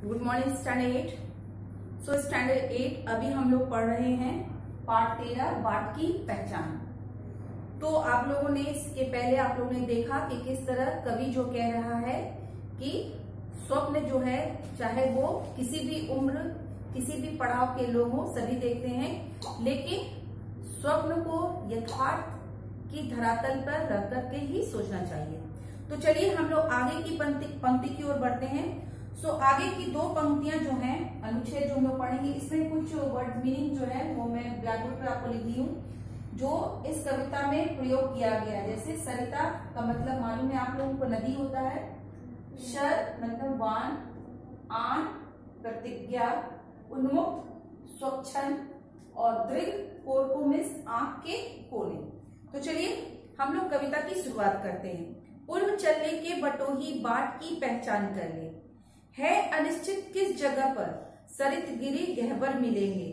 Good morning standard 8। So standard 8 अभी हम लोग पढ़ रहे हैं पाठ 13 बाट की पहचान। तो आप लोगों ने इसके पहले आप लोगों ने देखा कि किस तरह कवि जो कह रहा है कि स्वप्न जो है चाहे वो किसी भी उम्र किसी भी पड़ाव के लोग हों सभी देखते हैं, लेकिन स्वप्न को यथार्थ की धरातल पर रख करके ही सोचना चाहिए। तो चलिए हम लोग आगे की पंक्ति की ओर बढ़ते हैं। सो आगे की दो पंक्तियां जो हैं अनुच्छेद जो हम लोग पढ़ेंगे, इसमें कुछ वर्ड मीनिंग जो है वो मैं ब्लैक बोर्ड पर आपको लिख दी हूँ जो इस कविता में प्रयोग किया गया है। जैसे सरिता का मतलब मालूम है आप लोगों को, नदी होता है। शर मतलब वान, आन प्रतिज्ञा, उन्मुक्त स्वच्छंद और दृढ़ कोरकुमिस आंख के कोने। तो चलिए हम लोग कविता की शुरुआत करते हैं। पूर्व चलने के बटोही बाट की पहचान कर ले, है अनिश्चित किस जगह पर सरित गिरी गहवर मिलेंगे,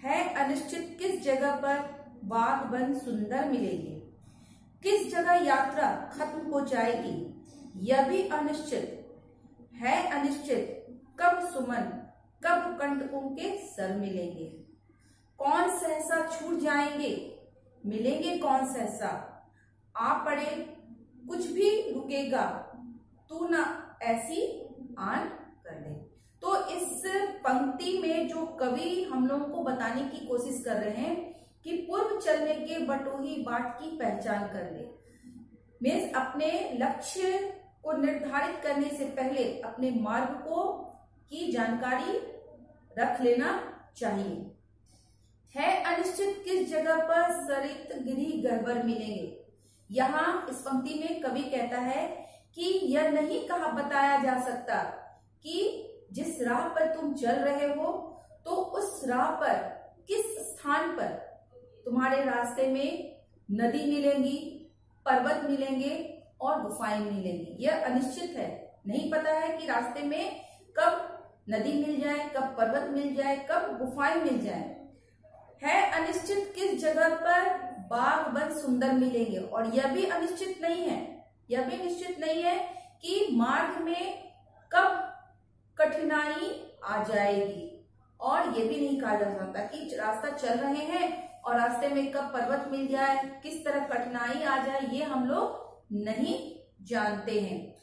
है अनिश्चित किस जगह पर बाग बन सुंदर मिलेंगे, किस जगह यात्रा खत्म हो जाएगी यह भी अनिश्चित है, अनिश्चित कब सुमन कब कंटकों के सर मिलेंगे, कौन सहसा छूट जाएंगे मिलेंगे कौन सहसा, आ पड़े कुछ भी रुकेगा तू ना ऐसी आन कर दे। तो इस पंक्ति में जो कवि हम लोगों को बताने की कोशिश कर रहे हैं कि पूर्व चलने के बटोही बाट की पहचान कर ले, मीन्स अपने लक्ष्य को निर्धारित करने से पहले अपने मार्ग को की जानकारी रख लेना चाहिए। है अनिश्चित किस जगह पर सरित गिरी गहवर मिलेंगे। यहाँ इस पंक्ति में कवि कहता है कि यह नहीं कहा बताया जा सकता कि जिस राह पर तुम चल रहे हो तो उस राह पर किस स्थान पर तुम्हारे रास्ते में नदी मिलेंगी, पर्वत मिलेंगे और गुफाएं मिलेंगी। यह अनिश्चित है, नहीं पता है कि रास्ते में कब नदी मिल जाए, कब पर्वत मिल जाए, कब गुफाएं मिल जाए। है अनिश्चित किस जगह पर बाग बन सुंदर मिलेंगे, और यह भी अनिश्चित नहीं है, यह भी निश्चित नहीं है कि मार्ग में कब कठिनाई आ जाएगी, और यह भी नहीं कहा जा सकता कि रास्ता चल रहे हैं और रास्ते में कब पर्वत मिल जाए, किस तरह कठिनाई आ जाए, ये हम लोग नहीं जानते हैं।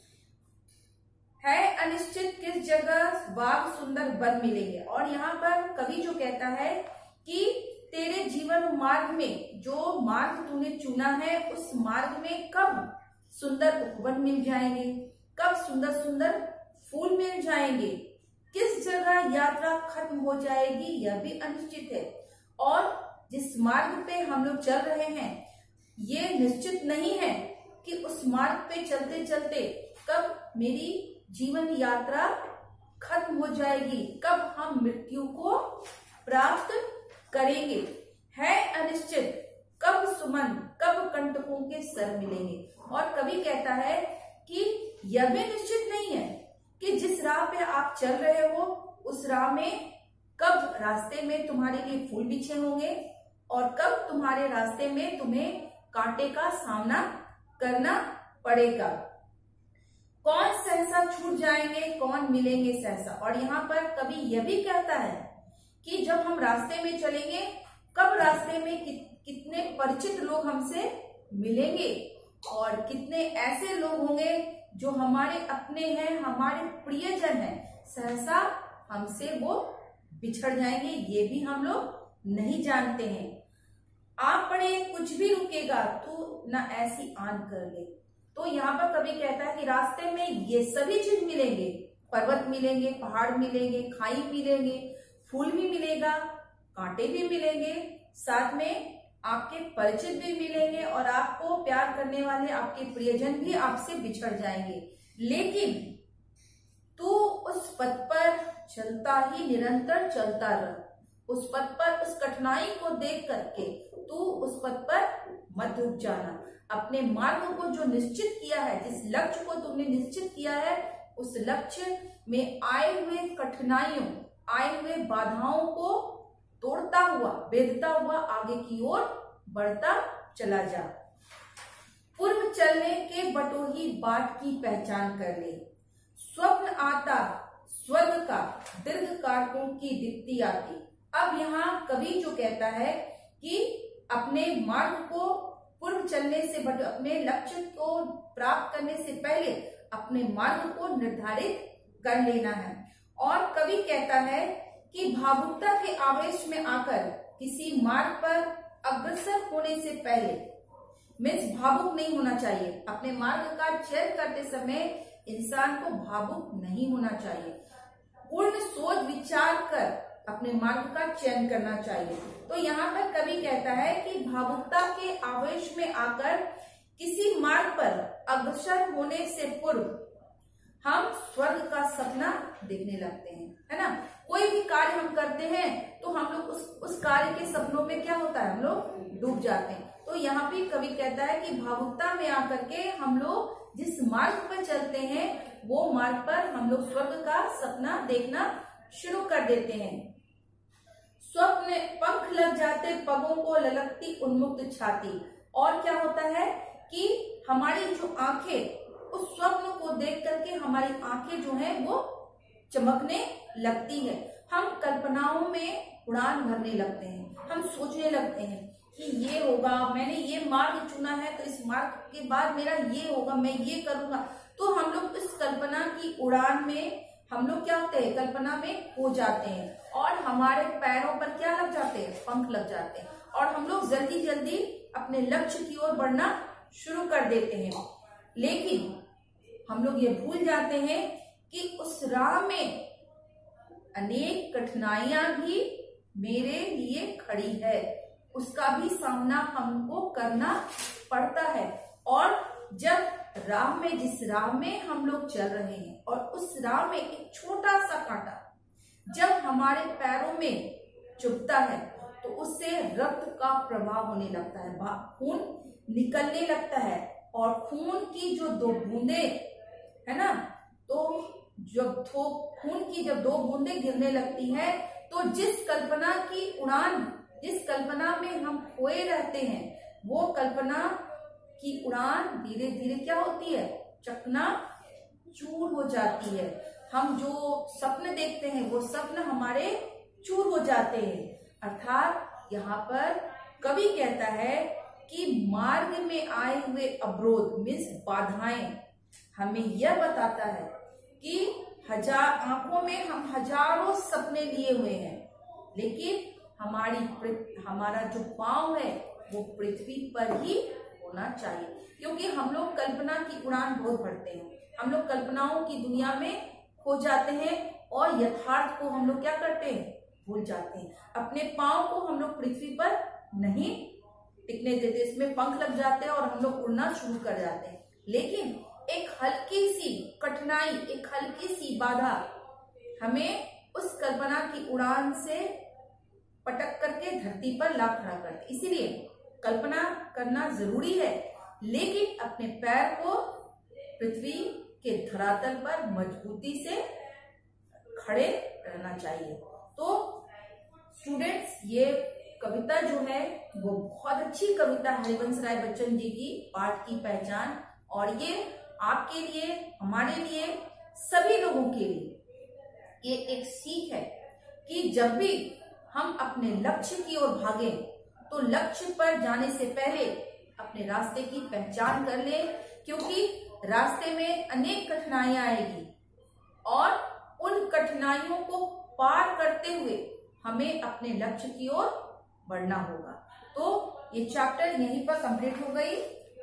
है अनिश्चित किस जगह बाग सुंदर बन मिलेंगे, और यहाँ पर कवि जो कहता है कि तेरे जीवन मार्ग में जो मार्ग तूने चुना है उस मार्ग में कब सुंदर उपवन मिल जाएंगे, कब सुंदर सुंदर फूल मिल जाएंगे, किस जगह यात्रा खत्म हो जाएगी यह भी अनिश्चित है, और जिस मार्ग पे हम लोग चल रहे हैं ये निश्चित नहीं है कि उस मार्ग पे चलते चलते कब मेरी जीवन यात्रा खत्म हो जाएगी, कब हम मृत्यु को प्राप्त करेंगे। है अनिश्चित कब सुमन कब कंटकों के सर मिलेंगे, और कवि कहता है कि यह भी निश्चित नहीं है कि जिस राह पे आप चल रहे हो उस राह में कब रास्ते में तुम्हारे लिए फूल बिछे होंगे और कब तुम्हारे रास्ते में तुम्हें कांटे का सामना करना पड़ेगा, कौन सहसा छूट जाएंगे कौन मिलेंगे सहसा। और यहाँ पर कवि यह भी कहता है कि जब हम रास्ते में चलेंगे कब रास्ते में कितने परिचित लोग हमसे मिलेंगे और कितने ऐसे लोग होंगे जो हमारे अपने हैं, हमारे प्रियजन हैं, सहसा हमसे वो बिछड़ जाएंगे, ये भी हम लोग नहीं जानते हैं। आप पड़े कुछ भी रुकेगा तू ना ऐसी आन कर ले। तो यहाँ पर कवि कहता है कि रास्ते में ये सभी चीज मिलेंगे, पर्वत मिलेंगे, पहाड़ मिलेंगे, खाई मिलेंगे, फूल भी मिलेगा, कांटे भी मिलेंगे, साथ में आपके परिचित भी मिलेंगे और आपको प्यार करने वाले आपके प्रियजन भी आपसे बिछड़ जाएंगे, लेकिन तू उस पथ पर चलता ही निरंतर चलता रह। उस पथ पर उस कठिनाई को देख करके तू उस पथ पर मत रुक जाना। अपने मार्ग को जो निश्चित किया है, जिस लक्ष्य को तुमने निश्चित किया है उस लक्ष्य में आए हुए कठिनाइयों, आए हुए बाधाओं को तोड़ता हुआ, भेदता हुआ आगे की ओर बढ़ता चला जा। पूर्व चलने के बटोही बाट की पहचान कर ले, स्वप्न आता स्वर्ग का दीर्घ कारकों की दीप्ति आती। अब यहाँ कवि जो कहता है कि अपने मार्ग को पूर्व चलने से अपने लक्ष्य को प्राप्त करने से पहले अपने मार्ग को निर्धारित कर लेना है। और कवि कहता है कि भावुकता के आवेश में आकर किसी मार्ग पर अग्रसर होने से पहले मीन्स भावुक नहीं होना चाहिए। अपने मार्ग का चयन करते समय इंसान को भावुक नहीं होना चाहिए, पूर्ण सोच विचार कर अपने मार्ग का चयन करना चाहिए। तो यहाँ पर कवि कहता है कि भावुकता के आवेश में आकर किसी मार्ग पर अग्रसर होने से पूर्व हम स्वर्ग का सपना देखने लगते हैं, है ना। कोई भी कार्य हम करते हैं तो हम लोग उस कार्य के सपनों में क्या होता है, हम लोग डूब जाते हैं। तो यहाँ पे कवि कहता है कि भावुकता में आकर के हम लोग जिस मार्ग पर चलते हैं वो मार्ग पर हम लोग स्वर्ग का सपना देखना शुरू कर देते हैं। स्वप्न पंख लग जाते पगों को ललकती उन्मुक्त छाती। और क्या होता है कि हमारी जो आंखें उस स्वप्न को देख करके हमारी आंखें जो है वो चमकने लगती है। हम कल्पनाओं में उड़ान भरने लगते हैं, हम सोचने लगते हैं कि ये होगा, मैंने ये मार्ग चुना है तो इस मार्ग के बाद मेरा ये होगा, मैं ये करूंगा। तो हम लोग इस कल्पना की उड़ान में हम लोग क्या होते हैं, कल्पना में खो जाते हैं और हमारे पैरों पर क्या लग जाते हैं, पंख लग जाते हैं और हम लोग जल्दी जल्दी अपने लक्ष्य की ओर बढ़ना शुरू कर देते हैं। लेकिन हम लोग ये भूल जाते हैं कि उस राह में अनेक कठिनाइयां भी मेरे लिए खड़ी है, उसका भी सामना हमको करना पड़ता है। और जब राह में, जिस राह में हम लोग चल रहे हैं और उस राह में एक छोटा सा कांटा जब हमारे पैरों में चुभता है तो उससे रक्त का प्रवाह होने लगता है, खून निकलने लगता है और खून की जो दो बूंदे है ना, तो जब खून की जब दो बूंदे गिरने लगती है तो जिस कल्पना की उड़ान, जिस कल्पना में हम खोए रहते हैं वो कल्पना की उड़ान धीरे धीरे क्या होती है, चकनाचूर हो जाती है। हम जो सपने देखते हैं वो सपने हमारे चूर हो जाते हैं। अर्थात यहाँ पर कवि कहता है कि मार्ग में आए हुए अवरोध मीन्स बाधाएं हमें यह बताता है कि आंखों में हम हजारों सपने लिए हुए हैं, लेकिन हमारा जो पांव है वो पृथ्वी पर ही होना चाहिए। क्योंकि हम लोग कल्पना की उड़ान बहुत भरते हैं, हम लोग कल्पनाओं की दुनिया में खो जाते हैं और यथार्थ को हम लोग क्या करते हैं, भूल जाते हैं। अपने पांव को हम लोग पृथ्वी पर नहीं टिकने देते, इसमें पंख लग जाते हैं और हम लोग उड़ना शुरू कर जाते हैं। लेकिन एक हल्की सी कठिनाई, एक हल्की सी बाधा हमें उस कल्पना की उड़ान से पटक करके धरती पर ला खड़ा करती। इसीलिए कल्पना करना जरूरी है, लेकिन अपने पैर को पृथ्वी के धरातल पर मजबूती से खड़े रहना चाहिए। तो स्टूडेंट्स, ये कविता जो है वो बहुत अच्छी कविता हरिवंश राय बच्चन जी की, पाठ की पहचान। और ये आपके लिए, हमारे लिए, सभी लोगों के लिए ये एक सीख है कि जब भी हम अपने लक्ष्य की ओर भागें तो लक्ष्य पर जाने से पहले अपने रास्ते की पहचान कर लें, क्योंकि रास्ते में अनेक कठिनाइयां आएगी और उन कठिनाइयों को पार करते हुए हमें अपने लक्ष्य की ओर बढ़ना होगा। तो ये चैप्टर यहीं पर कंप्लीट हो गई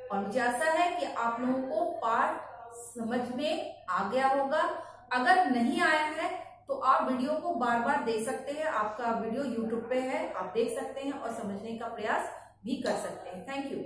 और मुझे आशा है कि आप लोगों को पाठ समझ में आ गया होगा। अगर नहीं आया है तो आप वीडियो को बार बार देख सकते हैं, आपका वीडियो YouTube पे है, आप देख सकते हैं और समझने का प्रयास भी कर सकते हैं। Thank you.